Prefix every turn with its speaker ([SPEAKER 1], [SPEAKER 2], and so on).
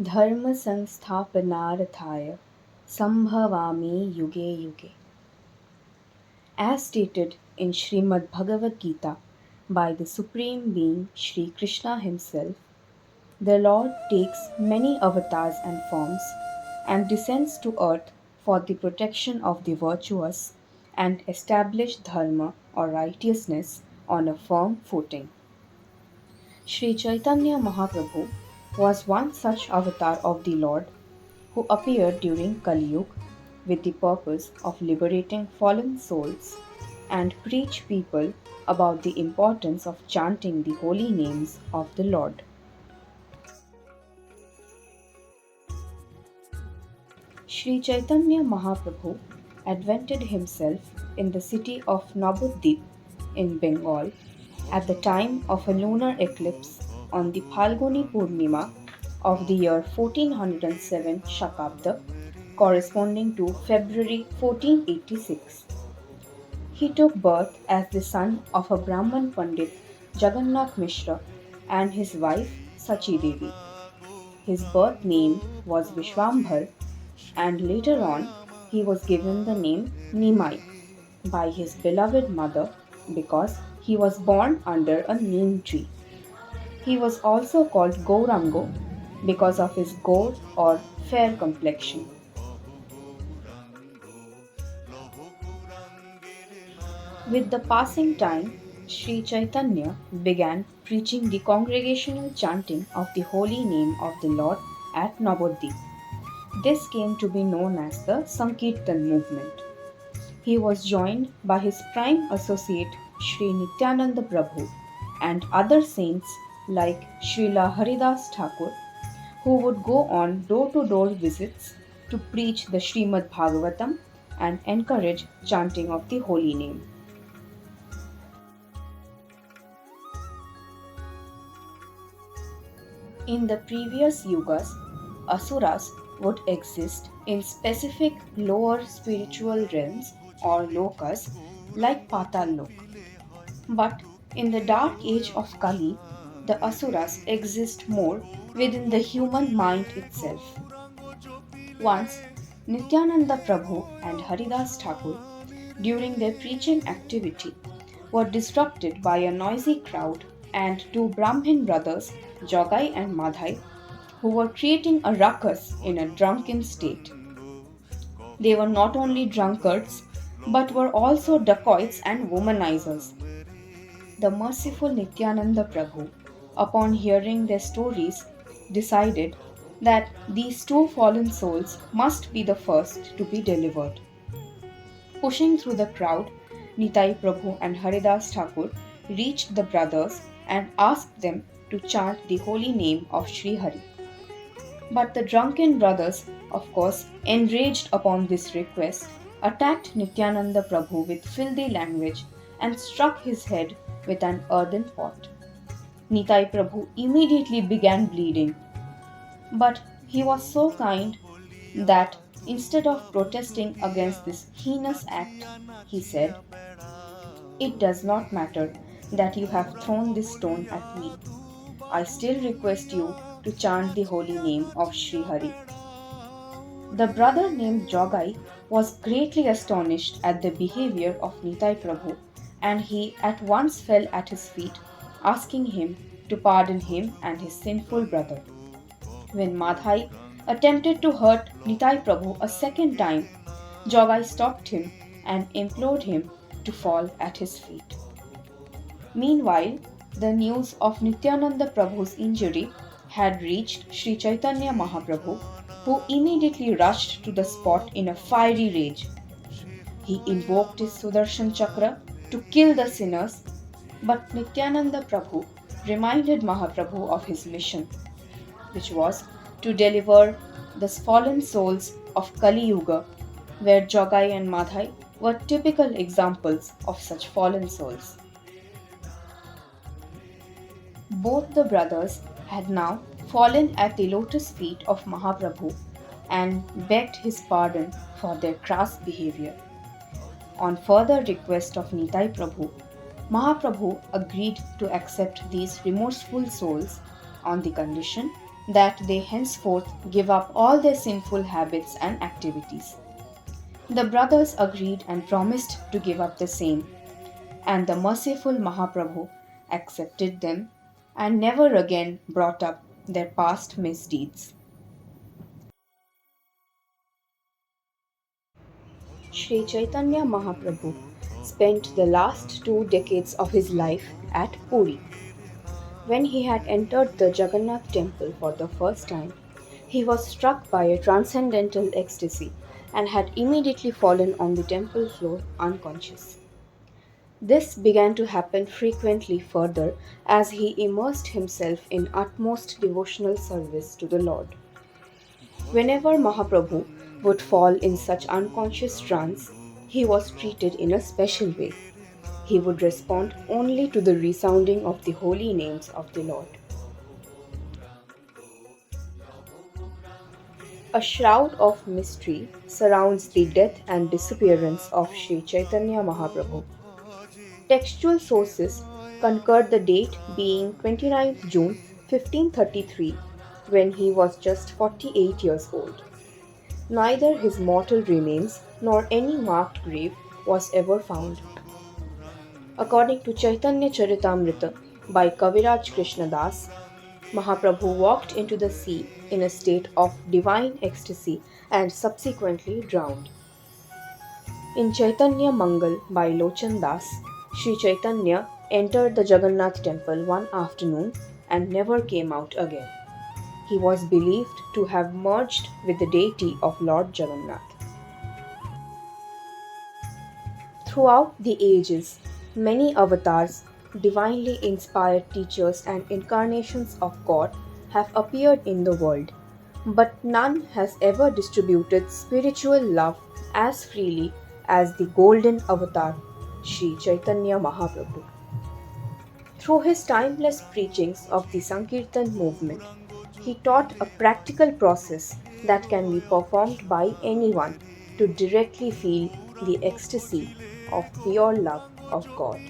[SPEAKER 1] Dharma Samsthapanarthaya Sambhavami Yuge Yuge. As stated in Srimad Bhagavad Gita by the Supreme Being Shri Krishna himself, the Lord takes many avatars and forms and descends to earth for the protection of the virtuous and establish dharma or righteousness on a firm footing. Sri Chaitanya Mahaprabhu was one such avatar of the Lord who appeared during Kali Yuga with the purpose of liberating fallen souls and preach people about the importance of chanting the holy names of the Lord. Sri Chaitanya Mahaprabhu advented himself in the city of Nabuddeep in Bengal at the time of a lunar eclipse on the Phalguni Purnima of the year 1407 Shakabda, corresponding to February 1486. He took birth as the son of a Brahman Pandit Jagannath Mishra and his wife Sachi Devi. His birth name was Vishwambhar, and later on he was given the name Nimai by his beloved mother because he was born under a neem tree. He was also called Gourango because of his gold or fair complexion. With the passing time, Sri Chaitanya began preaching the congregational chanting of the holy name of the Lord at Navadvip. This came to be known as the Sankirtan movement. He was joined by his prime associate Sri Nityananda Prabhu and other saints like Srila Haridas Thakur, who would go on door-to-door visits to preach the Srimad Bhagavatam and encourage chanting of the holy name. In the previous yugas, asuras would exist in specific lower spiritual realms or lokas like Patal Lok. But in the dark age of Kali, the asuras exist more within the human mind itself. Once, Nityananda Prabhu and Haridas Thakur, during their preaching activity, were disrupted by a noisy crowd and two Brahmin brothers, Jogai and Madhai, who were creating a ruckus in a drunken state. They were not only drunkards, but were also dacoits and womanizers. The merciful Nityananda Prabhu, upon hearing their stories, decided that these two fallen souls must be the first to be delivered. Pushing through the crowd, Nitai Prabhu and Haridas Thakur reached the brothers and asked them to chant the holy name of Sri Hari. But the drunken brothers, of course, enraged upon this request, attacked Nityananda Prabhu with filthy language and struck his head with an earthen pot. Nitai Prabhu immediately began bleeding. But he was so kind that instead of protesting against this heinous act, he said, "It does not matter that you have thrown this stone at me. I still request you to chant the holy name of Sri Hari." The brother named Jogai was greatly astonished at the behavior of Nitai Prabhu, and he at once fell at his feet, asking him to pardon him and his sinful brother. When Madhai attempted to hurt Nitai Prabhu a second time, Jogai stopped him and implored him to fall at his feet. Meanwhile, the news of Nityananda Prabhu's injury had reached Sri Chaitanya Mahaprabhu, who immediately rushed to the spot in a fiery rage. He invoked his Sudarshan Chakra to kill the sinners, but Nityananda Prabhu reminded Mahaprabhu of his mission, which was to deliver the fallen souls of Kali Yuga, where Jogai and Madhai were typical examples of such fallen souls. Both the brothers had now fallen at the lotus feet of Mahaprabhu and begged his pardon for their crass behavior. On further request of Nitai Prabhu, Mahaprabhu agreed to accept these remorseful souls on the condition that they henceforth give up all their sinful habits and activities. The brothers agreed and promised to give up the same, and the merciful Mahaprabhu accepted them and never again brought up their past misdeeds. Sri Chaitanya Mahaprabhu spent the last 2 decades of his life at Puri. When he had entered the Jagannath temple for the first time, he was struck by a transcendental ecstasy and had immediately fallen on the temple floor unconscious. This began to happen frequently further as he immersed himself in utmost devotional service to the Lord. Whenever Mahaprabhu would fall in such unconscious trance, he was treated in a special way. He would respond only to the resounding of the holy names of the Lord. A shroud of mystery surrounds the death and disappearance of Sri Chaitanya Mahaprabhu. Textual sources concur the date being 29th June 1533, when he was just 48 years old. Neither his mortal remains nor any marked grave was ever found. According to Chaitanya Charitamrita by Kaviraj Krishna Das, Mahaprabhu walked into the sea in a state of divine ecstasy and subsequently drowned. In Chaitanya Mangal by Lochan Das, Sri Chaitanya entered the Jagannath temple one afternoon and never came out again. He was believed to have merged with the deity of Lord Jagannath. Throughout the ages, many avatars, divinely inspired teachers, and incarnations of God have appeared in the world, but none has ever distributed spiritual love as freely as the golden avatar, Sri Chaitanya Mahaprabhu. Through his timeless preachings of the Sankirtan movement, he taught a practical process that can be performed by anyone to directly feel the ecstasy of pure love of God.